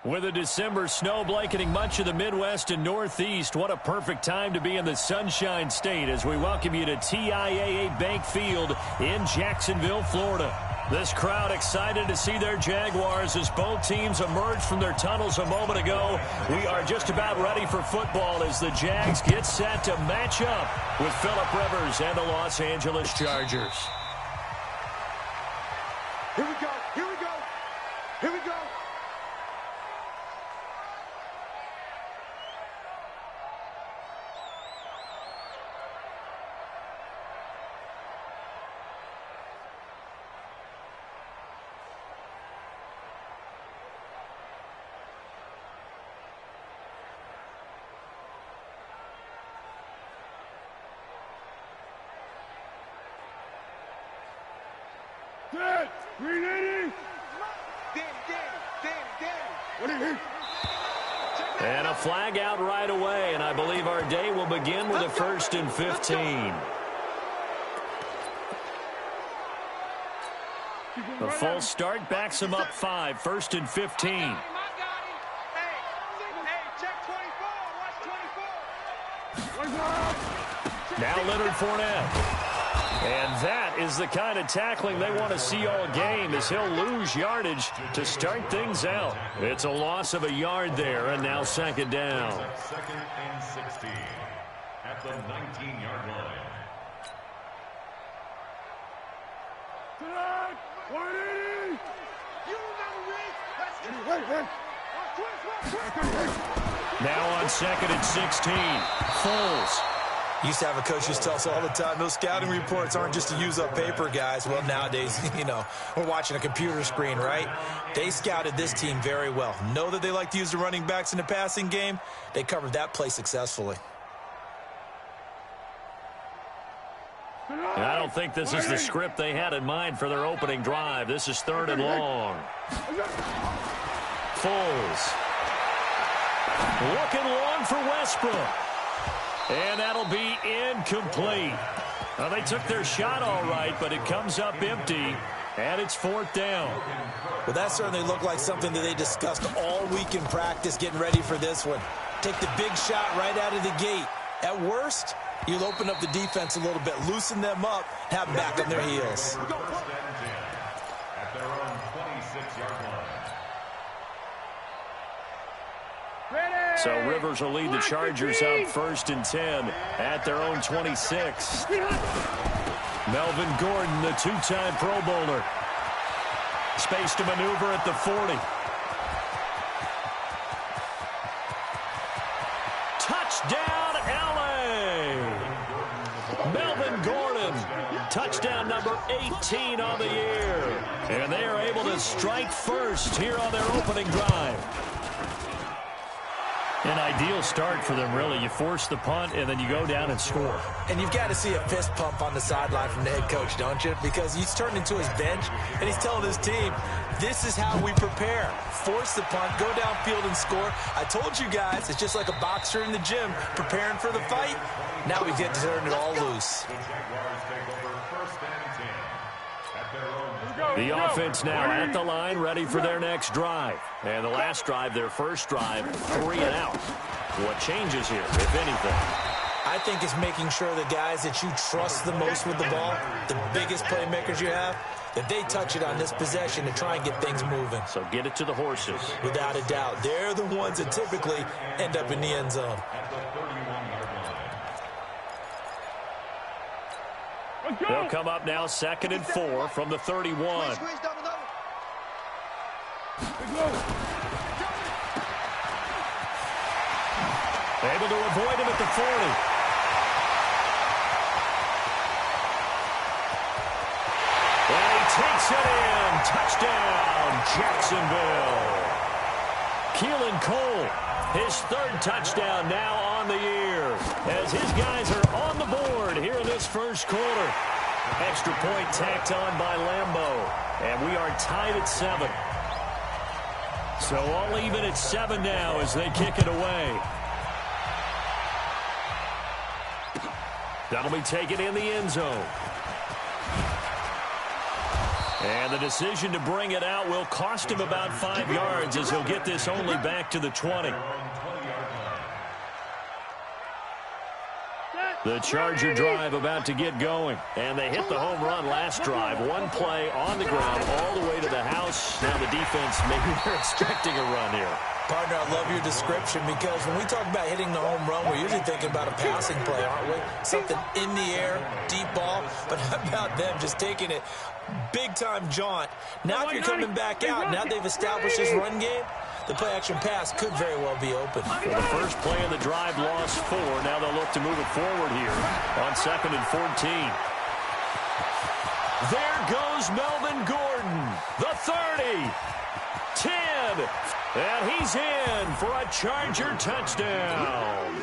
With a December snow blanketing much of the Midwest and Northeast, what a perfect time to be in the Sunshine State as we welcome you to TIAA Bank Field in Jacksonville, Florida. This crowd excited to see their Jaguars as both teams emerged from their tunnels a moment ago. We are just about ready for football as the Jags get set to match up with Phillip Rivers and the Los Angeles Chargers. Here we go, here we go, here we go. Dead! 380! What are you? And a flag out right away, and I believe our day will begin with a 1st and 15. A false start backs him up 5, 1st and 15. Now Leonard Fournette. And that is the kind of tackling they want to see all game as he'll lose yardage to start things out. It's a loss of a yard there, and now 2nd down. 2nd and 16 at the 19-yard line. Tonight, 180! You remember Now on 2nd and 16, Foles. Used to have a coach just tell us all the time, those scouting reports aren't just to use up paper, guys. Well, nowadays, we're watching a computer screen, right? They scouted this team very well. Know that they like to use the running backs in the passing game. They covered that play successfully. I don't think this is the script they had in mind for their opening drive. This is 3rd and long. Foles. Looking long for Westbrook. And that'll be incomplete. Well, they took their shot all right, but it comes up empty, and it's 4th down. Well, that certainly looked like something that they discussed all week in practice getting ready for this one. Take the big shot right out of the gate. At worst, you'll open up the defense a little bit, loosen them up, have them back on their heels. At their own 26-yard line. So Rivers will lead the Chargers up 1st and 10 at their own 26. Melvin Gordon, the 2-time Pro Bowler. Space to maneuver at the 40. Touchdown, L.A. Melvin Gordon, touchdown number 18 on the year. And they are able to strike first here on their opening drive. An ideal start for them, really. You force the punt, and then you go down and score. And you've got to see a fist pump on the sideline from the head coach, don't you? Because he's turned into his bench, and he's telling his team, this is how we prepare. Force the punt, go downfield and score. I told you guys, it's just like a boxer in the gym preparing for the fight. Now we get to turn it all loose. The offense now at the line, ready for their next drive. And the last drive, their first drive, 3 and out. What changes here, if anything? I think it's making sure the guys that you trust the most with the ball, the biggest playmakers you have, that they touch it on this possession to try and get things moving. So get it to the horses. Without a doubt. They're the ones that typically end up in the end zone. They'll come up now 2nd and 4 from the 31. Able to avoid him at the 40. And he takes it in. Touchdown, Jacksonville. Keelan Cole, his 3rd touchdown now on the year, as his guys are on the board here in this first quarter. Extra point tacked on by Lambeau, and we are tied at 7. So all even at 7 now as they kick it away. That'll be taken in the end zone. And the decision to bring it out will cost him about 5 yards as he'll get this only back to the 20. The Charger drive about to get going. And they hit the home run last drive. One play on the ground all the way to the house. Now the defense, maybe they're expecting a run here. Partner, I love your description because when we talk about hitting the home run, we're usually thinking about a passing play, aren't we? Something in the air, deep ball. But how about them just taking it big-time jaunt? Now if you're coming back out, now they've established this run game, the play-action pass could very well be open. For the first play of the drive, lost 4. Now they'll look to move it forward here on 2nd and 14. There goes Melvin Gordon, the 30, 10, and he's in for a Charger touchdown.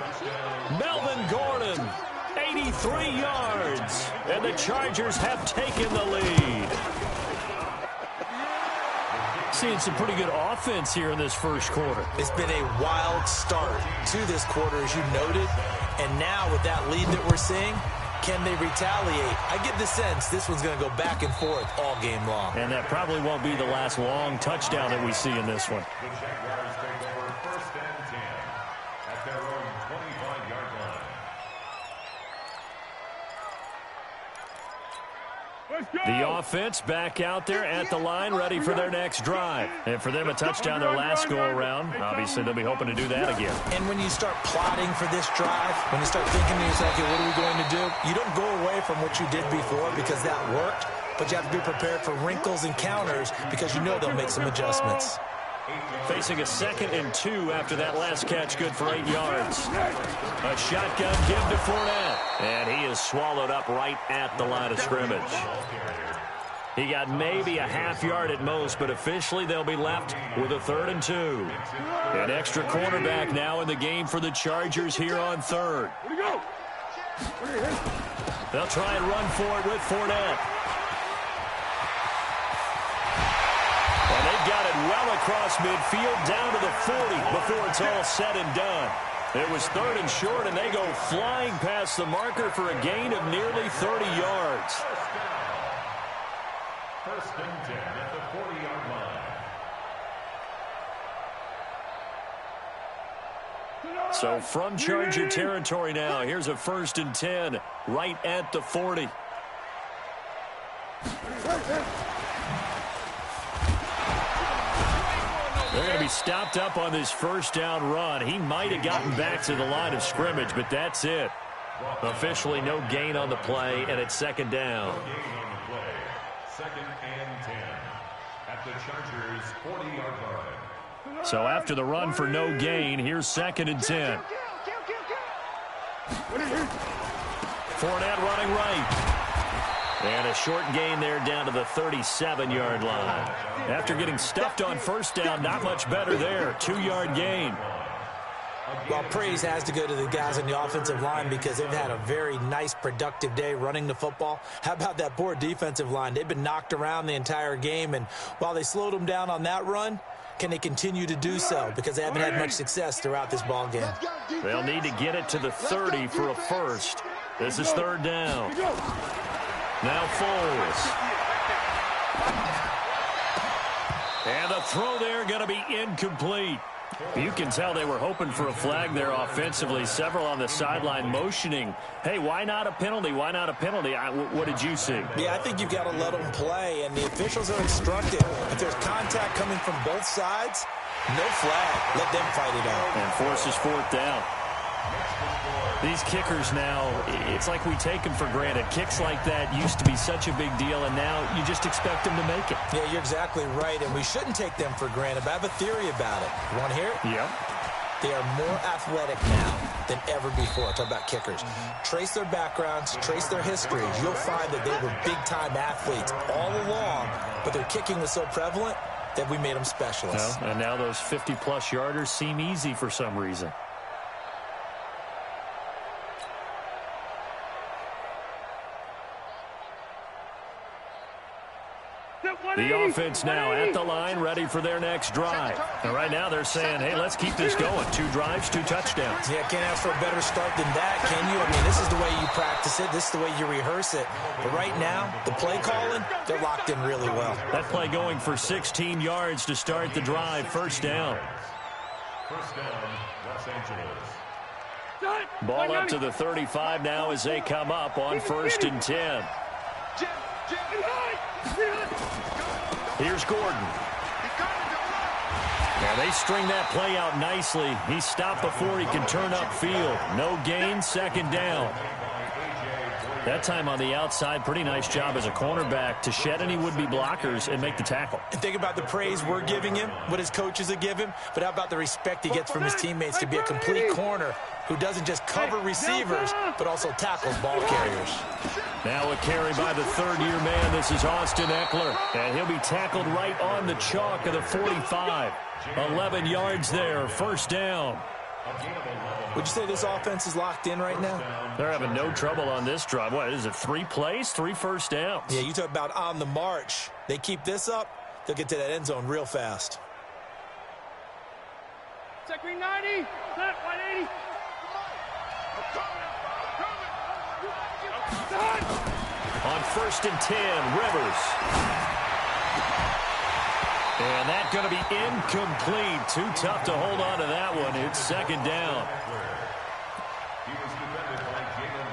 Melvin Gordon, 83 yards, and the Chargers have taken the lead. Seeing some pretty good offense here in this first quarter. It's been a wild start to this quarter, as you noted, and now with that lead that we're seeing, can they retaliate? I get the sense this one's going to go back and forth all game long. And that probably won't be the last long touchdown that we see in this one. The Jaguars take over 1st and 10 at their own 25-yard line. The offense back out there at the line, ready for their next drive. And for them, a touchdown their last go-around. Obviously, they'll be hoping to do that again. And when you start plotting for this drive, when you start thinking to yourself, okay, what are we going to do? You don't go away from what you did before because that worked, but you have to be prepared for wrinkles and counters because you know they'll make some adjustments. Facing a 2nd and 2 after that last catch, good for 8 yards. A shotgun give to Fournette, and he is swallowed up right at the line of scrimmage. He got maybe a half yard at most, but officially they'll be left with a 3rd and 2. An extra cornerback now in the game for the Chargers here on 3rd. They'll try and run for it with Fournette. And they've got it well across midfield down to the 40 before it's all said and done. It was 3rd and short, and they go flying past the marker for a gain of nearly 30 yards. 1st and 10 at the 40-yard line. So from Charger territory now, here's a 1st and 10 right at the 40. They're going to be stopped up on this 1st down run. He might have gotten back to the line of scrimmage, but that's it. Officially no gain on the play, and it's 2nd down. Gain on the play. 2nd and 10 at the Chargers' 40-yard line. So after the run for no gain, here's 2nd and 10. Fournette running right. And a short gain there down to the 37-yard line. After getting stuffed on 1st down, not much better there. 2-yard gain. Well, praise has to go to the guys on the offensive line because they've had a very nice, productive day running the football. How about that poor defensive line? They've been knocked around the entire game, and while they slowed them down on that run, can they continue to do so? Because they haven't had much success throughout this ball game. They'll need to get it to the 30 for a first. This is 3rd down. Now Foles. And the throw there going to be incomplete. You can tell they were hoping for a flag there offensively. Several on the sideline motioning, hey, why not a penalty? Why not a penalty? What did you see? Yeah, I think you've got to let them play, and the officials are instructed. If there's contact coming from both sides, no flag. Let them fight it out. And forces 4th down. These kickers now, it's like we take them for granted. Kicks like that used to be such a big deal, and now you just expect them to make it. Yeah, you're exactly right, and we shouldn't take them for granted, but I have a theory about it. You want to hear it? Yep. They are more athletic now than ever before. Talk about kickers. Trace their backgrounds, trace their histories. You'll find that they were big-time athletes all along, but their kicking was so prevalent that we made them specialists. Well, and now those 50-plus yarders seem easy for some reason. The offense now at the line, ready for their next drive. And right now they're saying, hey, let's keep this going. 2 drives, 2 touchdowns. Yeah, can't ask for a better start than that, can you? I mean, this is the way you practice it. This is the way you rehearse it. But right now, the play calling, they're locked in really well. That play going for 16 yards to start the drive. First down. First down, Los Angeles. Ball up to the 35 now as they come up on 1st and 10. Here's Gordon. Now they string that play out nicely. He's stopped before he can turn upfield. No gain, 2nd down. That time on the outside, pretty nice job as a cornerback to shed any would-be blockers and make the tackle. And think about the praise we're giving him, what his coaches have given him, but how about the respect he gets from his teammates to be a complete corner who doesn't just cover receivers, but also tackles ball carriers. Now a carry by the 3rd-year man. This is Austin Eckler, and he'll be tackled right on the chalk of the 45. 11 yards there, 1st down. Would you say this offense is locked in right now? They're having no trouble on this drive. What is it, 3 plays, 3 first downs? Yeah, you talk about on the march. They keep this up, they'll get to that end zone real fast. Check 90, set 180. On 1st and 10, Rivers. And that's going to be incomplete. Too tough to hold on to that one. It's 2nd down. He was defended by Jalen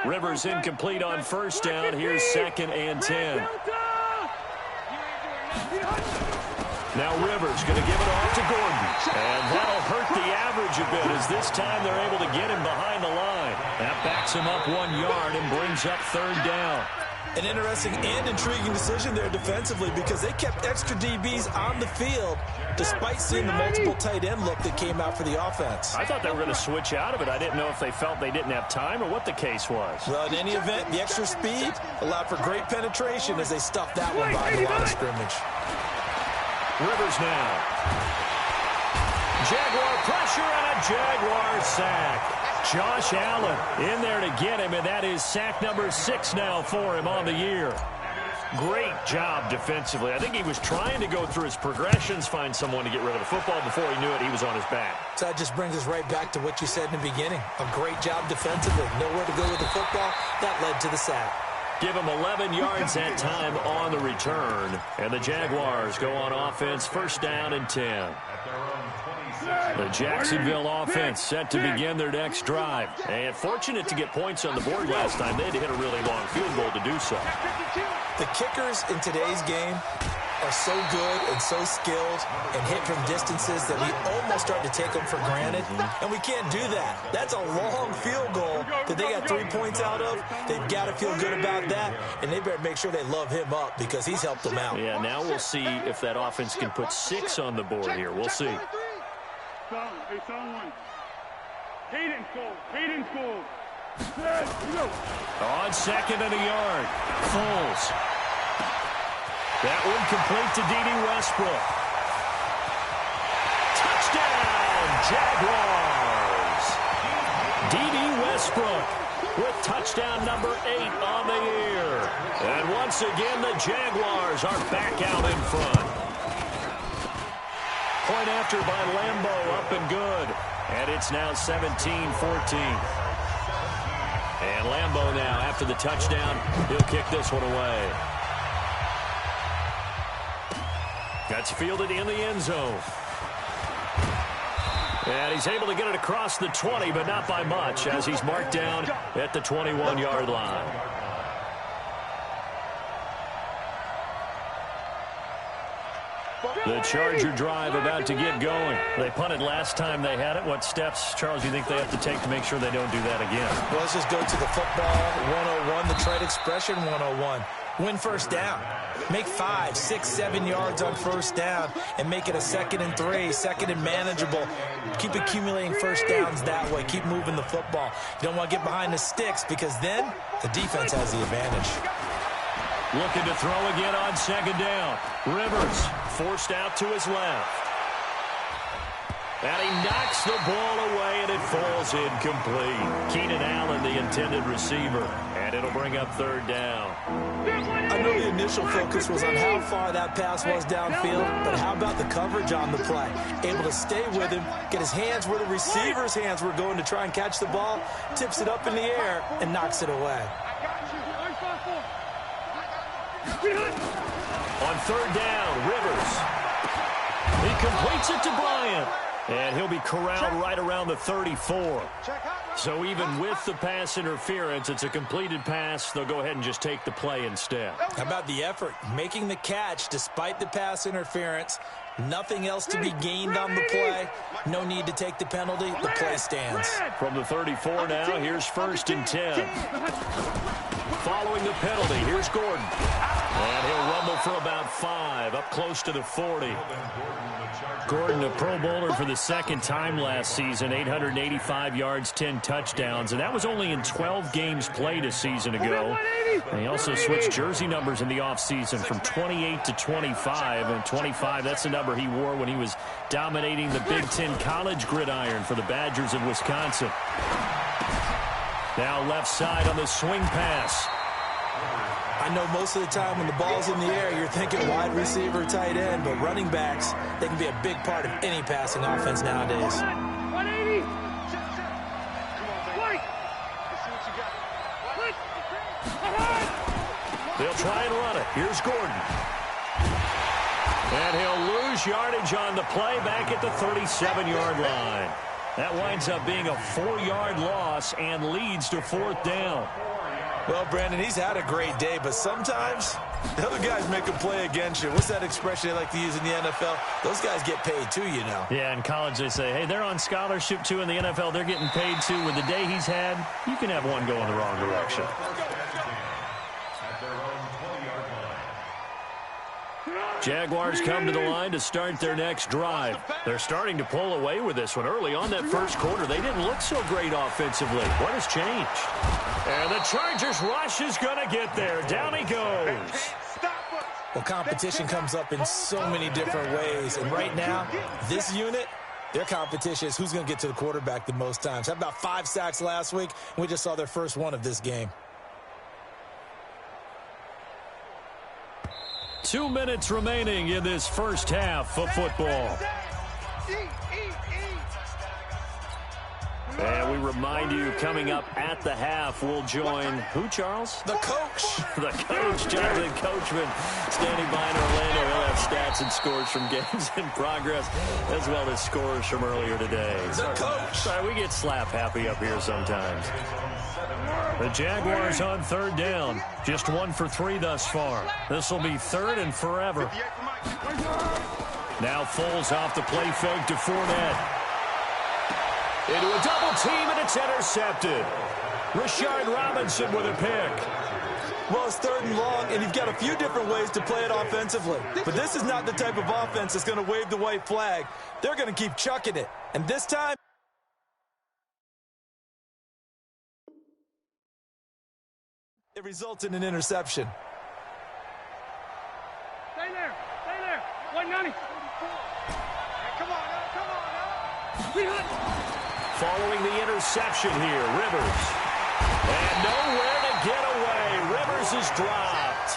Ramsey. Rivers incomplete on 1st down. Here's 2nd and 10. Now Rivers going to give it off to Gordon. And that'll hurt the average a bit as this time they're able to get him behind the line. That backs him up 1 yard and brings up 3rd down. An interesting and intriguing decision there defensively because they kept extra DBs on the field despite seeing the multiple tight end look that came out for the offense. I thought they were going to switch out of it. I didn't know if they felt they didn't have time or what the case was. Well, in any event, the extra speed allowed for great penetration as they stuffed that one behind the line of scrimmage. Rivers now. Jaguar pressure and a Jaguar sack. Josh Allen in there to get him, and that is sack number 6 now for him on the year. Great job defensively. I think he was trying to go through his progressions, find someone to get rid of the football. Before he knew it, he was on his back. So that just brings us right back to what you said in the beginning. A great job defensively. Nowhere to go with the football. That led to the sack. Give him 11 yards that time on the return. And the Jaguars go on offense, 1st down and 10. The Jacksonville offense set to begin their next drive. And fortunate to get points on the board last time. They had to hit a really long field goal to do so. The kickers in today's game are so good and so skilled and hit from distances that we almost start to take them for granted. And we can't do that. That's a long field goal that they got 3 points out of. They've got to feel good about that, and they better make sure they love him up because he's helped them out. Yeah, now we'll see if that offense can put 6 on the board here. We'll see. Hayden Cole. On 2nd and a yard. Foles. That one complete to D.D. Westbrook. Touchdown, Jaguars. D.D. Westbrook with touchdown number 8 on the year. And once again, the Jaguars are back out in front. Point after by Lambo, up and good. And it's now 17-14. And Lambo now, after the touchdown, he'll kick this one away. That's fielded in the end zone. And he's able to get it across the 20, but not by much, as he's marked down at the 21-yard line. The Charger drive about to get going. They punted last time they had it. What steps, Charles, do you think they have to take to make sure they don't do that again? Well, let's just go to the football 101, the trade expression 101. Win 1st down. Make 5, 6, 7 yards on 1st down and make it a 2nd and 3, 2nd and manageable. Keep accumulating 1st downs that way. Keep moving the football. You don't want to get behind the sticks because then the defense has the advantage. Looking to throw again on 2nd down. Rivers forced out to his left. And he knocks the ball away, and it falls incomplete. Keenan Allen, the intended receiver. And it'll bring up third down. I know the initial focus was on how far that pass was downfield, but how about the coverage on the play? Able to stay with him, get his hands where the receiver's hands were going to try and catch the ball, tips it up in the air, and knocks it away. On third down, Rivers. He completes it to Bryant. And he'll be corralled right around the 34. So even with the pass interference, it's a completed pass. They'll go ahead and just take the play instead. How about the effort? Making the catch despite the pass interference. Nothing else to be gained on the play. No need to take the penalty. The play stands. From the 34 now, here's 1st and 10. Following the penalty, here's Gordon. And he'll rumble for about 5, up close to the 40. Gordon, a Pro Bowler for the second time last season, 885 yards, 10 touchdowns, and that was only in 12 games played a season ago. And he also switched jersey numbers in the offseason from 28 to 25, and 25, that's the number he wore when he was dominating the Big Ten college gridiron for the Badgers of Wisconsin. Now left side on the swing pass. I know most of the time when the ball's in the air, you're thinking wide receiver, tight end, but running backs, they can be a big part of any passing offense nowadays. 180. They'll try and run it. Here's Gordon. And he'll lose yardage on the play back at the 37-yard line. That winds up being a 4-yard loss and leads to 4th down. Well, Brandon, he's had a great day, but sometimes the other guys make a play against you. What's that expression they like to use in the NFL? Those guys get paid too, you know. Yeah, in college they say, hey, they're on scholarship too. In the NFL, they're getting paid too. With the day he's had, you can have one go in the wrong direction. Jaguars come to the line to start their next drive. They're starting to pull away with this one. Early on that first quarter, they didn't look so great offensively. What has changed? And the Chargers rush is going to get there. Down he goes. Well, competition comes up in so many different ways. And right now, this unit, their competition is who's going to get to the quarterback the most times. How about 5 sacks last week? We just saw their first one of this game. 2 minutes remaining in this first half of football. And we remind you, coming up at the half, we'll join who, Charles? The coach. The coach, Jonathan Coachman, standing by in Orlando. He'll have stats and scores from games in progress, as well as scores from earlier today. The coach. Sorry, we get slap happy up here sometimes. The Jaguars on third down. Just 1 for 3 thus far. This will be 3rd and forever. Now Foles off the play fake to Fournette. Into a double team, and it's intercepted. Rashard Robinson with a pick. Well, it's 3rd and long, and you've got a few different ways to play it offensively. But this is not the type of offense that's going to wave the white flag. They're going to keep chucking it. And this time, it results in an interception. Stay there. Stay there. 190. Come on. Following the interception here, Rivers. And nowhere to get away. Rivers is dropped.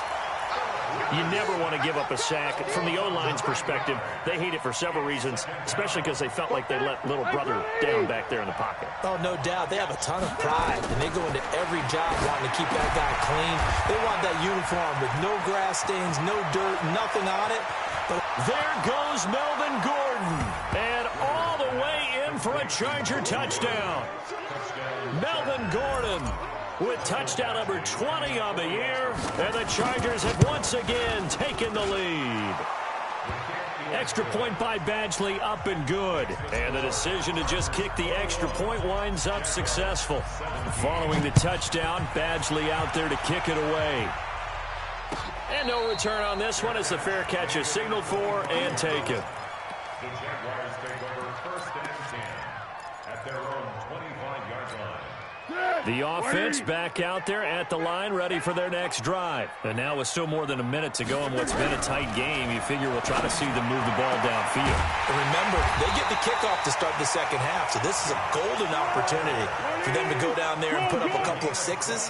You never want to give up a sack. From the O-line's perspective, they hate it for several reasons, especially because they felt like they let little brother down back there in the pocket. Oh, no doubt. They have a ton of pride, and they go into every job wanting to keep that guy clean. They want that uniform with no grass stains, no dirt, nothing on it. But there goes Melvin Gordon. And all the way in for a Charger touchdown. Melvin Gordon with touchdown number 20 on the year. And the Chargers have once again taken the lead. Extra point by Badgley, up and good. And the decision to just kick the extra point winds up successful. Following the touchdown, Badgley out there to kick it away. And no return on this one as the fair catch is signaled for and taken. The Jaguars take over 1st and 10 at their own 25-yard line. The The offense back out there at the line, ready for their next drive. And now with still more than a minute to go in what's been a tight game, you figure we'll try to see them move the ball downfield. And remember, they get the kickoff to start the second half, so this is a golden opportunity for them to go down there and put up a couple of sixes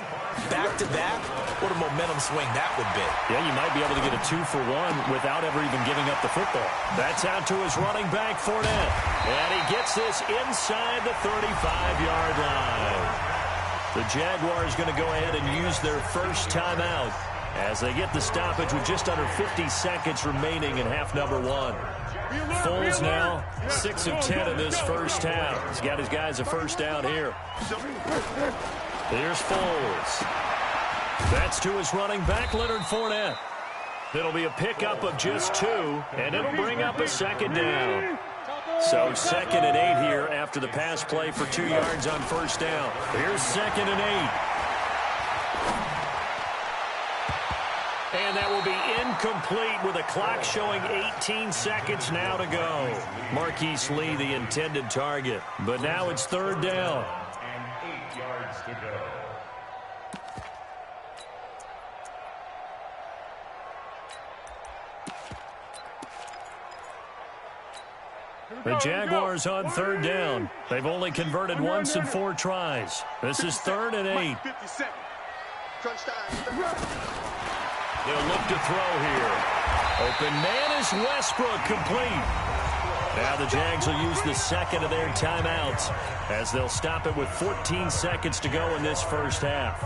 back-to-back. What a momentum swing that would be. Yeah, you might be able to get a 2-for-1 without ever even giving up the football. That's out to his running back, Fournette. And he gets this inside the 35-yard line. The Jaguars going to go ahead and use their first timeout as they get the stoppage with just under 50 seconds remaining in half number 1. Foles now 6 of 10 in this first half. He's got his guys a first down here. Here's Foles. That's to his running back, Leonard Fournette. It'll be a pickup of just 2, and it'll bring up a second down. So 2nd and 8 here after the pass play for 2 yards on first down. Here's 2nd and 8. And that will be incomplete with a clock showing 18 seconds now to go. Marquise Lee, the intended target. But now it's 3rd down. And 8 yards to go. The Jaguars on 3rd down. They've only converted once in 4 tries. This is 3rd and 8. They'll look to throw here. Open man is Westbrook, complete. Now the Jags will use the second of their timeouts as they'll stop it with 14 seconds to go in this first half.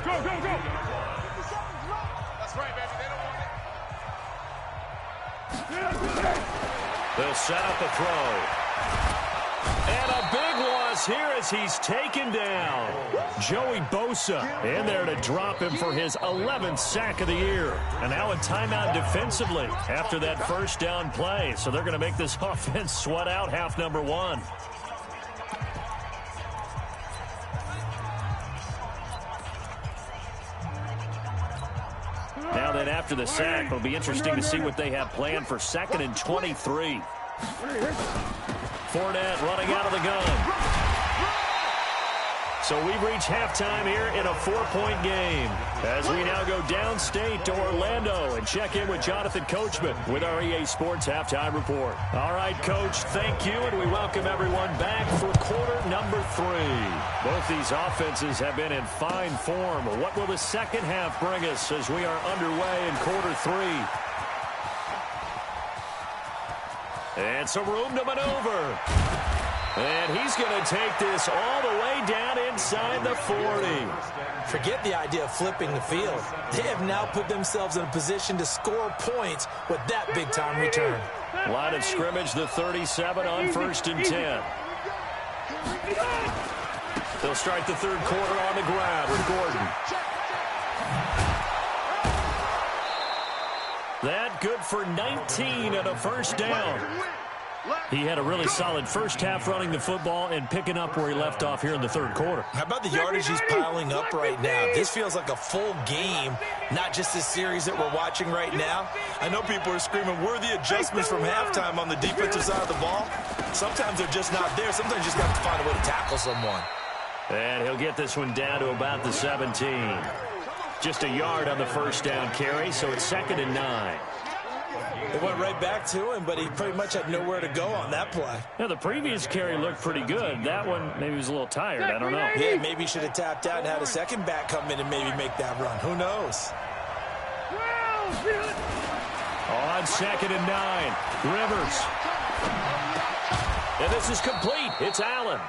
Go, go, go. That's right, baby. They don't want it. They'll set up a throw. And a big loss here as he's taken down. Joey Bosa in there to drop him for his 11th sack of the year. And now a timeout defensively after that first down play. So they're going to make this offense sweat out half number 1. Now then, after the sack, it'll be interesting to see what they have planned for 2nd and 23. Fournette running out of the gun. So we've reached halftime here in a 4-point game as we now go downstate to Orlando and check in with Jonathan Coachman with our EA Sports Halftime Report. All right, Coach, thank you, and we welcome everyone back for quarter number 3. Both these offenses have been in fine form. What will the second half bring us as we are underway in quarter 3? And some room to maneuver. And he's going to take this all the way down inside the 40. Forget the idea of flipping the field. They have now put themselves in a position to score points with that big-time return. Line of scrimmage, the 37 on 1st and 10. They'll start the 3rd quarter on the ground with Gordon. That good for 19 and a first down. He had a really solid first half running the football and picking up where he left off here in the 3rd quarter. How about the yardage he's piling up right now? This feels like a full game, not just this series that we're watching right now. I know people are screaming, where are the adjustments from halftime on the defensive side of the ball? Sometimes they're just not there. Sometimes you just have to find a way to tackle someone. And he'll get this one down to about the 17. Just a yard on the first down carry, so it's 2nd and 9. It went right back to him, but he pretty much had nowhere to go on that play. Yeah, the previous carry looked pretty good. That one, maybe he was a little tired. I don't know. Yeah, maybe he should have tapped out and had a second back come in and maybe make that run. Who knows? On 2nd and 9, Rivers. And this is complete. It's Allen.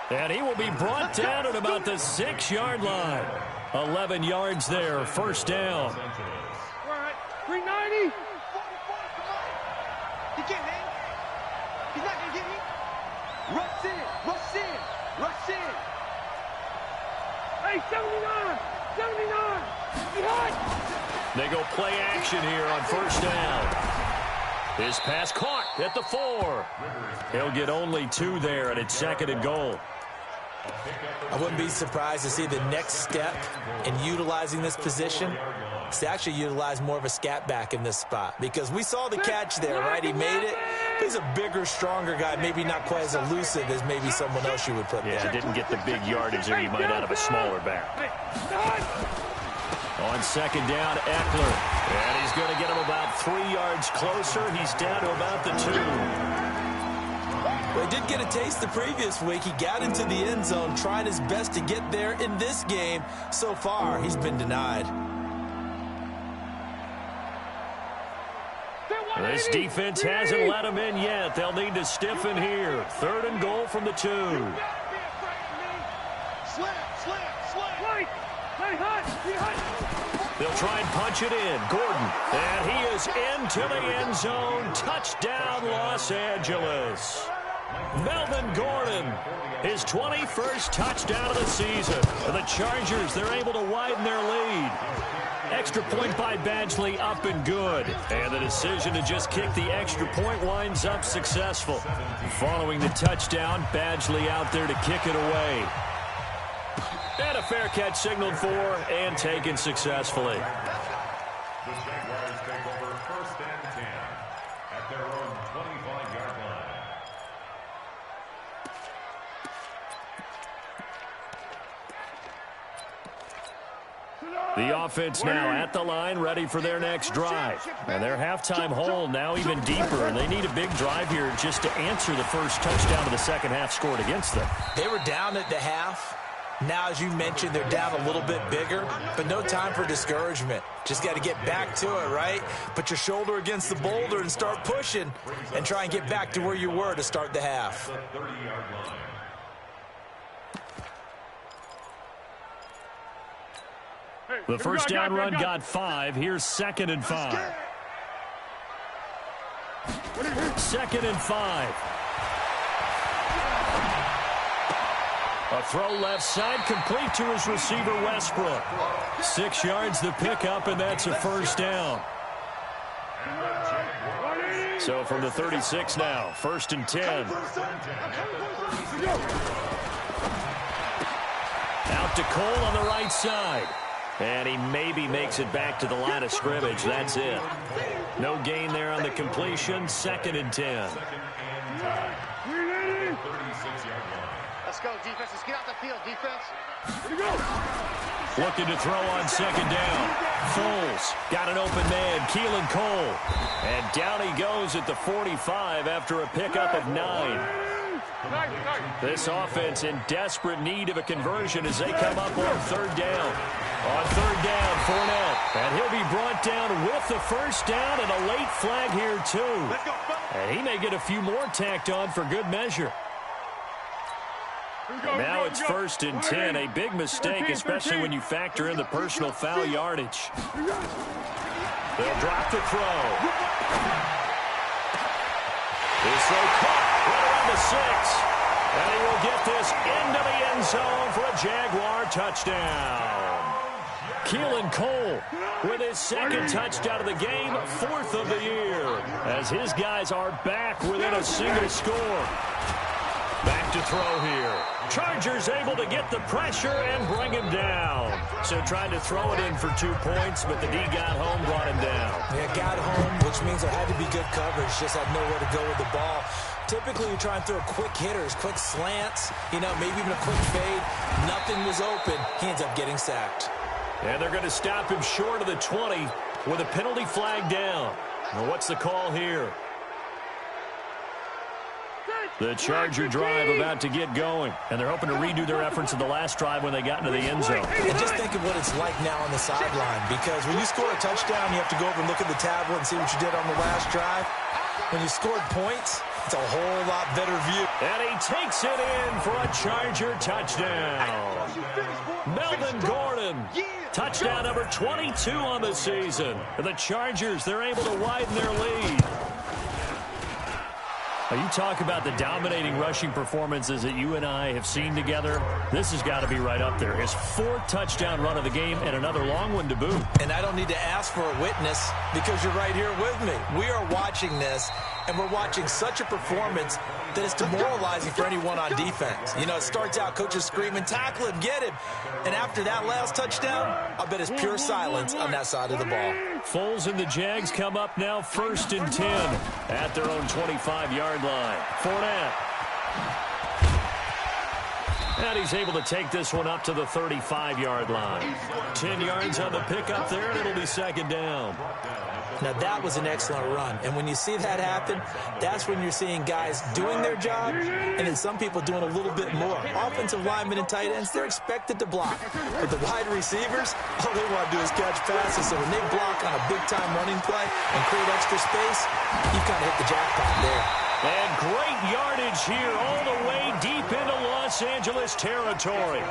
And he will be brought down at about the 6-yard line. 11 yards there, first down. All right, 390. He can't hang. He's not going to get me. Rush in, rush in, rush in. Hey, 79, 79. Behind. They go play action here on first down. His pass caught at the 4. He'll get only 2 there, and it's 2nd and goal. I wouldn't be surprised to see the next step in utilizing this position is to actually utilize more of a scat back in this spot, because we saw the catch there, right? He made it, He's a bigger, stronger guy, maybe not quite as elusive as maybe someone else you would put there. Yeah, didn't get the big yardage there you might out of a smaller back. On second down, Eckler. And he's going to get him about 3 yards closer. He's down to about the 2. Well, he did get a taste the previous week. He got into the end zone, trying his best to get there in this game. So far, he's been denied. This defense hasn't let him in yet. They'll need to stiffen here. 3rd and goal from the 2. They'll try and punch it in. Gordon. And he is into the end zone. Touchdown, Los Angeles. Melvin Gordon, his 21st touchdown of the season. The Chargers, they're able to widen their lead. Extra point by Badgley, up and good. And the decision to just kick the extra point winds up successful. Following the touchdown, Badgley out there to kick it away. And a fair catch signaled for and taken successfully. The Jaguars take over 1st and 10 at their own 25-yard line. The offense now at the line, ready for their next drive. And their halftime hole now even deeper, and they need a big drive here just to answer the first touchdown of the second half scored against them. They were down at the half. Now, as you mentioned, they're down a little bit bigger, but no time for discouragement. Just got to get back to it, right? Put your shoulder against the boulder and start pushing and try and get back to where you were to start the half. The 30-yard line. The first down run got 5. Here's 2nd and 5. 2nd and 5. A throw left side, complete to his receiver, Westbrook. 6 yards the pickup, and that's a first down. So from the 36 now, 1st and 10. Out to Cole on the right side. And he maybe makes it back to the line of scrimmage. That's it. No gain there on the completion. 2nd and 10. Let's go, defense. Let's get out the field, defense. Looking to throw on 2nd down. Foles got an open man, Keelan Cole. And down he goes at the 45 after a pickup of 9. This offense in desperate need of a conversion as they come up on 3rd down. On 3rd down, Fournette. And he'll be brought down with the first down and a late flag here, too. And he may get a few more tacked on for good measure. Now it's 1st and 10. A big mistake, especially when you factor in the personal foul yardage. They'll drop the throw. This throw caught right around the 6. And he will get this into the end zone for a Jaguar touchdown. Keelan Cole with his 2nd touchdown of the game, 4th of the year, as his guys are back within a single score. Back to throw here. Chargers able to get the pressure and bring him down. So tried to throw it in for 2 points, but the D got home, brought him down. Yeah, got home, which means there had to be good coverage. Just had nowhere to go with the ball. Typically, you try and throw quick hitters, quick slants, maybe even a quick fade. Nothing was open. He ends up getting sacked. And they're going to stop him short of the 20 with a penalty flag down. Well, what's the call here? The Charger drive about to get going, and they're hoping to redo their efforts in the last drive when they got into the end zone. And just think of what it's like now on the sideline, because when you score a touchdown, you have to go over and look at the tablet and see what you did on the last drive. When you scored points, it's a whole lot better view. And he takes it in for a Charger touchdown. Melvin Gordon, touchdown number 22 on the season. The Chargers, they're able to widen their lead. You talk about the dominating rushing performances that you and I have seen together. This has got to be right up there. His 4th touchdown run of the game and another long one to boot. And I don't need to ask for a witness because you're right here with me. We are watching this, and we're watching such a performance that it's demoralizing for anyone on defense. You know, it starts out, coaches screaming, tackle him, get him. And after that last touchdown, I bet it's pure silence on that side of the ball. Foles and the Jags come up now 1st and 10 at their own 25-yard line. Fournette. And he's able to take this one up to the 35-yard line. 10 yards on the pickup there, and it'll be 2nd down. Now, that was an excellent run. And when you see that happen, that's when you're seeing guys doing their job and then some people doing a little bit more. Offensive linemen and tight ends, they're expected to block. But the wide receivers, all they want to do is catch passes. So when they block on a big-time running play and create extra space, you kind of hit the jackpot there. And great yardage here all the way deep into Los Angeles territory.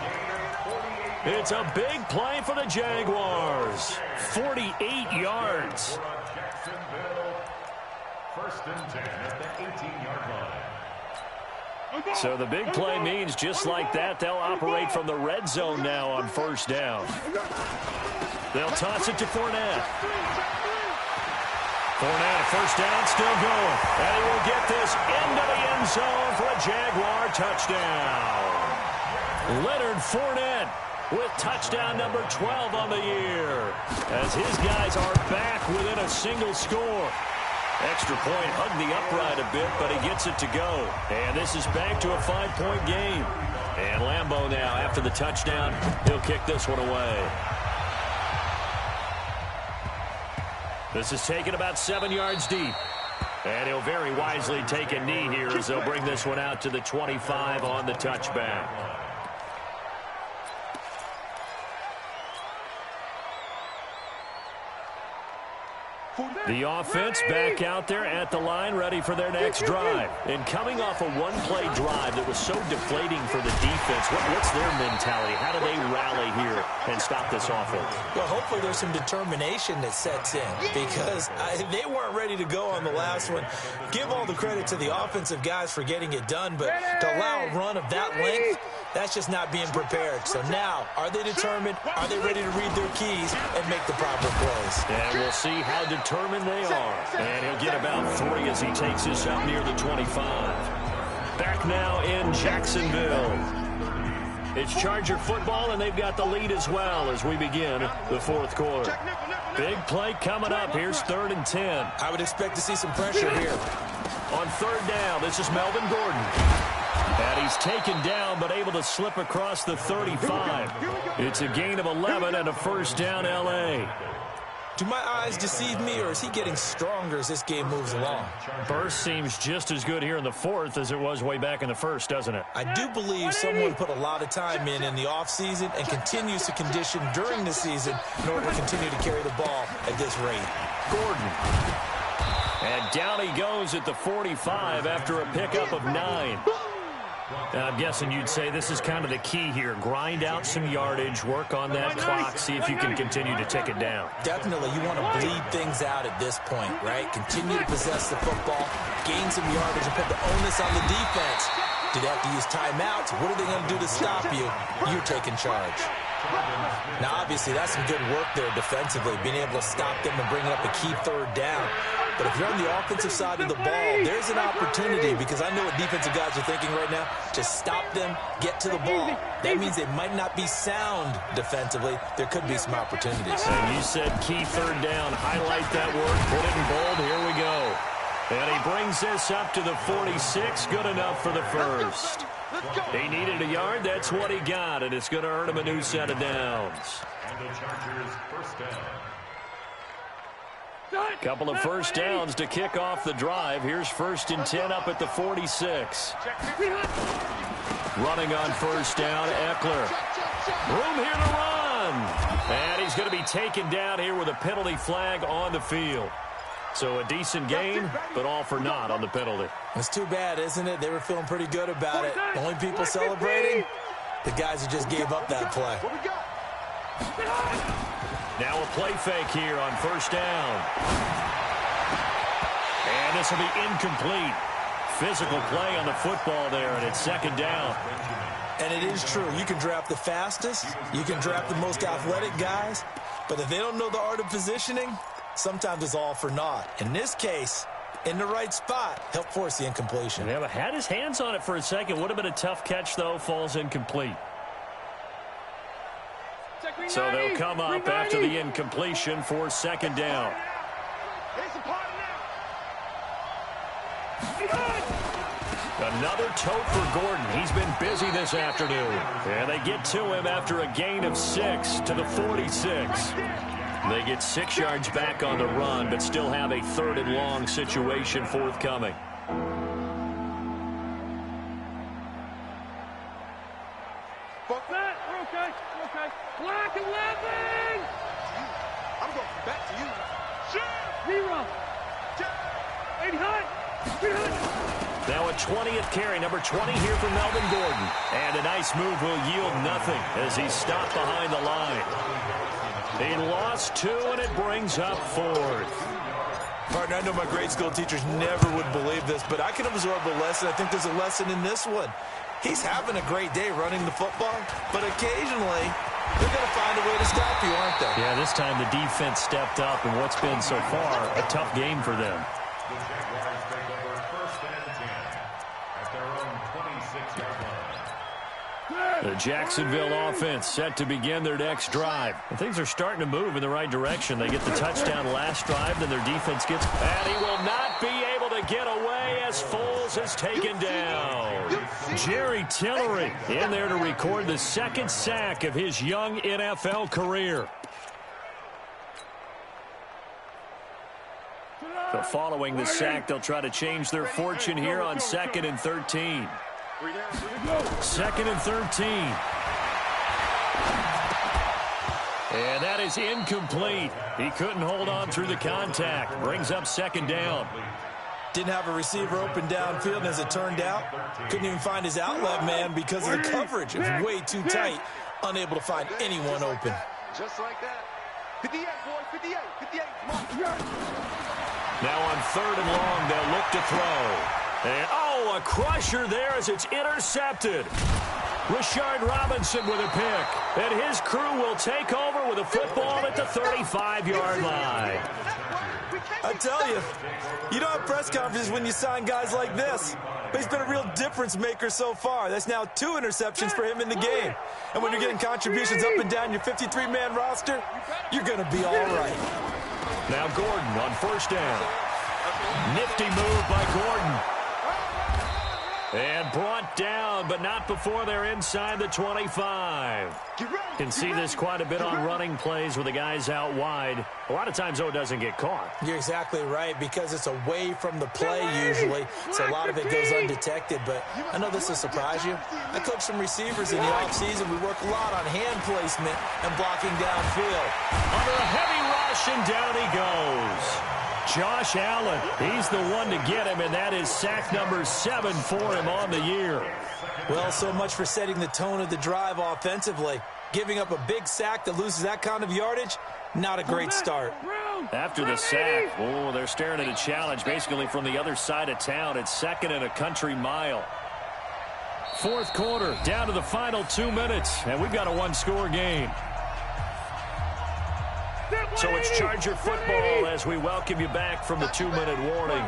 It's a big play for the Jaguars. 48 yards. Jacksonville, 1st and 10 at the 18-yard line. So the big play means just like that, they'll operate from the red zone now on 1st down. They'll toss it to Fournette. Fournette, 1st down, still going. And he will get this into the end zone for a Jaguar touchdown. Leonard Fournette with touchdown number 12 on the year, as his guys are back within a single score. Extra point hugged the upright a bit, but he gets it to go. And this is back to a 5-point game. And Lambeau now, after the touchdown, he'll kick this one away. This is taken about 7 yards deep. And he'll very wisely take a knee here as they'll bring this one out to the 25 on the touchback. The offense back out there at the line, ready for their next drive. And coming off a one-play drive that was so deflating for the defense, what's their mentality? How do they rally here and stop this offense? Well, hopefully there's some determination that sets in, because they weren't ready to go on the last one. Give all the credit to the offensive guys for getting it done, but to allow a run of that length, that's just not being prepared. So now, are they determined? Are they ready to read their keys and make the proper plays? And we'll see how determined they are. And he'll get about 3 as he takes this up near the 25. Back now in Jacksonville. It's Charger football, and they've got the lead as well as we begin the 4th quarter. Big play coming up. Here's 3rd and 10. I would expect to see some pressure here. On 3rd down, this is Melvin Gordon. And he's taken down, but able to slip across the 35. It's a gain of 11 and a 1st down, L.A. Do my eyes deceive me, or is he getting stronger as this game moves along? Burst seems just as good here in the 4th as it was way back in the 1st, doesn't it? I do believe someone put a lot of time in the offseason and continues to condition during the season in order to continue to carry the ball at this rate. Gordon. And down he goes at the 45 after a pickup of 9. I'm guessing you'd say this is kind of the key here. Grind out some yardage, work on that clock, see if you can continue to tick it down. Definitely, you want to bleed things out at this point, right? Continue to possess the football, gain some yardage, and put the onus on the defense. Do they have to use timeouts? What are they going to do to stop you? You're taking charge. Now, obviously, that's some good work there defensively, being able to stop them and bring up a key 3rd down. But if you're on the offensive side of the ball, there's an opportunity, because I know what defensive guys are thinking right now. Just stop them, get to the ball. That means they might not be sound defensively. There could be some opportunities. And you said key 3rd down. Highlight that word, put it in bold. Here we go. And he brings this up to the 46. Good enough for the 1st. He needed a yard. That's what he got, and it's going to earn him a new set of downs. And the Chargers 1st down. Couple of 1st downs to kick off the drive. Here's 1st and 10 up at the 46. Running on 1st down, Eckler. Room here to run. And he's going to be taken down here with a penalty flag on the field. So a decent gain, but all for naught on the penalty. It's too bad, isn't it? They were feeling pretty good about it. The only people celebrating, the guys who just gave up that play. Now a play fake here on 1st down. And this will be incomplete. Physical play on the football there, and it's 2nd down. And it is true. You can draft the fastest. You can draft the most athletic guys. But if they don't know the art of positioning, sometimes it's all for naught. In this case, in the right spot, helped force the incompletion. Yeah, but had his hands on it for a second. Would have been a tough catch, though. Falls incomplete. So they'll come up after the incompletion for second down. Another tote for Gordon. He's been busy this afternoon. And they get to him after a gain of 6 to the 46. They get 6 yards back on the run, but still have a 3rd and long situation forthcoming. Fuck that. We're okay. We're okay. Black 11. I'm going back to you. Sure. 0. 80 high. 300. Now a 20th carry, number 20 here for Melvin Gordon. And a nice move will yield nothing as he's stopped behind the line. He lost 2, and it brings up 4th. Partner, I know my grade school teachers never would believe this, but I can absorb a lesson. I think there's a lesson in this one. He's having a great day running the football, but occasionally they're going to find a way to stop you, aren't they? Yeah, this time the defense stepped up in what's been so far a tough game for them. The Jaguars take over 1st and 10 at their own 26-yard line. The Jacksonville offense set to begin their next drive. And things are starting to move in the right direction. They get the touchdown last drive, then their defense gets... And he will not be able to get away as Foles is taken down. Jerry Tillery in there to record the 2nd sack of his young NFL career. So following the sack, they'll try to change their fortune here on 2nd and 13. 2nd and 13. And that is incomplete. He couldn't hold on through the contact. Brings up 2nd down. Didn't have a receiver open downfield, and as it turned out, couldn't even find his outlet man because of the coverage. It was way too tight, unable to find anyone open. Just like that. 58, boys. 58. 58. Come on. Now on 3rd and long, they'll look to throw. And, a crusher there as it's intercepted. Rashard Robinson with a pick. And his crew will take over with a football at the 35-yard line. I tell you, you don't have press conferences when you sign guys like this. But he's been a real difference maker so far. That's now 2 interceptions for him in the game. And when you're getting contributions up and down your 53-man roster, you're going to be all right. Now Gordon on 1st down. Nifty move by Gordon. And brought down, but not before they're inside the 25. Can see this quite a bit on running plays with the guys out wide. A lot of times, though, it doesn't get caught. You're exactly right, because it's away from the play usually, so a lot of it goes undetected. But I know this will surprise you. I coach some receivers in the offseason. We work a lot on hand placement and blocking downfield. Under a heavy rush, and down he goes. Josh Allen, he's the one to get him, and that is sack number 7 for him on the year. Well, so much for setting the tone of the drive offensively. Giving up a big sack that loses that kind of yardage, not a great start. After the sack, they're staring at a challenge basically from the other side of town. It's 2nd and a country mile. 4th quarter, down to the final 2 minutes, and we've got a 1-score game. So it's Charger football as we welcome you back from the 2-minute warning.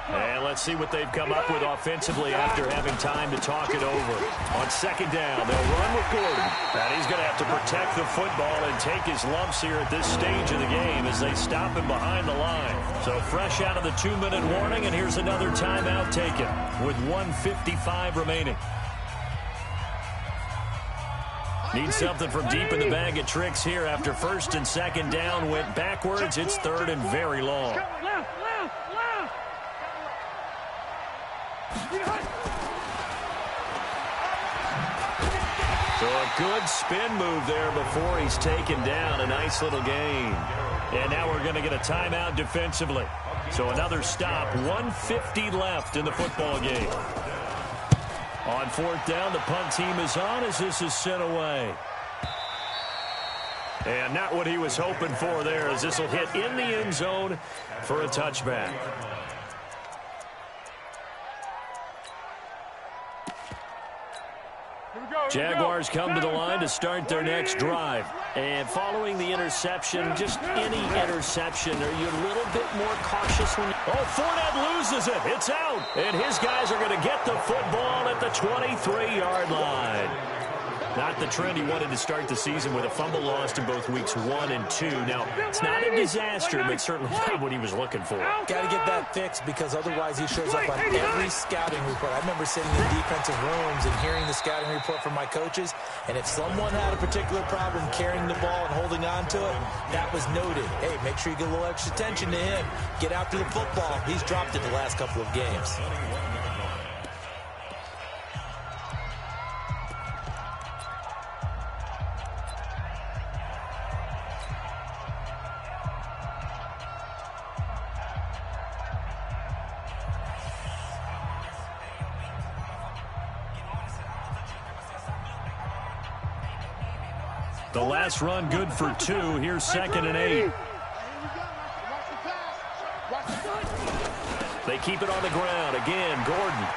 And let's see what they've come up with offensively after having time to talk it over. On 2nd down, they'll run with Gordon. And he's going to have to protect the football and take his lumps here at this stage of the game as they stop him behind the line. So fresh out of the 2-minute warning, and here's another timeout taken with 1:55 remaining. Need something from deep in the bag of tricks here after 1st and 2nd down went backwards. It's 3rd and very long. Left. So a good spin move there before he's taken down. A nice little gain. And now we're going to get a timeout defensively. So another stop. 1:50 left in the football game. On 4th down, the punt team is on as this is sent away. And not what he was hoping for there, as this will hit in the end zone for a touchback. Jaguars come to the line to start their next drive. And following the interception, just any interception, are you a little bit more cautious when you... Oh, Fournette loses it. It's out. And his guys are going to get the football at the 23-yard line. Not the trend he wanted to start the season with a fumble lost in both weeks 1 and 2. Now, it's not a disaster, but certainly not what he was looking for. Got to get that fixed because otherwise he shows up on every scouting report. I remember sitting in defensive rooms and hearing the scouting report from my coaches, and if someone had a particular problem carrying the ball and holding on to it, that was noted. Hey, make sure you get a little extra attention to him. Get after the football. He's dropped it the last couple of games. The last run good for 2. Here's 2nd and 8. They keep it on the ground. Again, Gordon.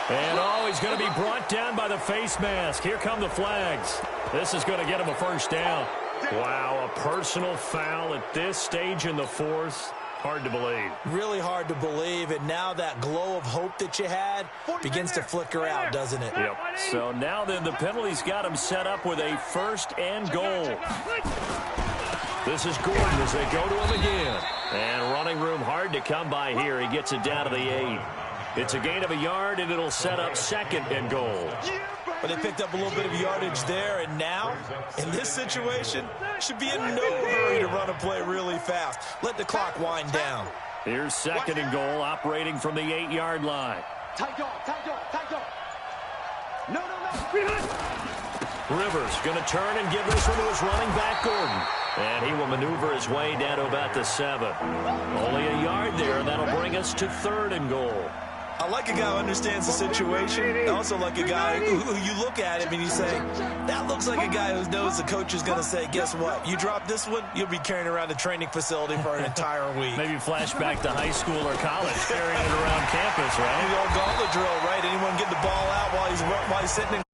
And, he's going to be brought down by the face mask. Here come the flags. This is going to get him a first down. Wow, a personal foul at this stage in the 4th. Hard to believe. Really hard to believe, and now that glow of hope that you had begins to flicker out, doesn't it? Yep. So now then the penalty's got him set up with a 1st and goal. This is Gordon as they go to him again. And running room hard to come by here. He gets it down to the 8. It's a gain of a yard, and it'll set up 2nd and goal. But they picked up a little bit of yardage there, and now, in this situation, should be in no hurry to run a play really fast. Let the clock wind down. Here's 2nd and goal, operating from the 8-yard line. Tight dog. No. Rivers going to turn and give this one to his running back, Gordon. And he will maneuver his way down to about the 7. Only a yard there, and that'll bring us to 3rd and goal. I like a guy who understands the situation. I also like a guy who you look at him and you say, that looks like a guy who knows the coach is going to say, guess what? You drop this one, you'll be carrying around a training facility for an entire week. Maybe flashback to high school or college, carrying it around campus, right? The old gauntlet drill, right? Anyone get the ball out while he's sitting in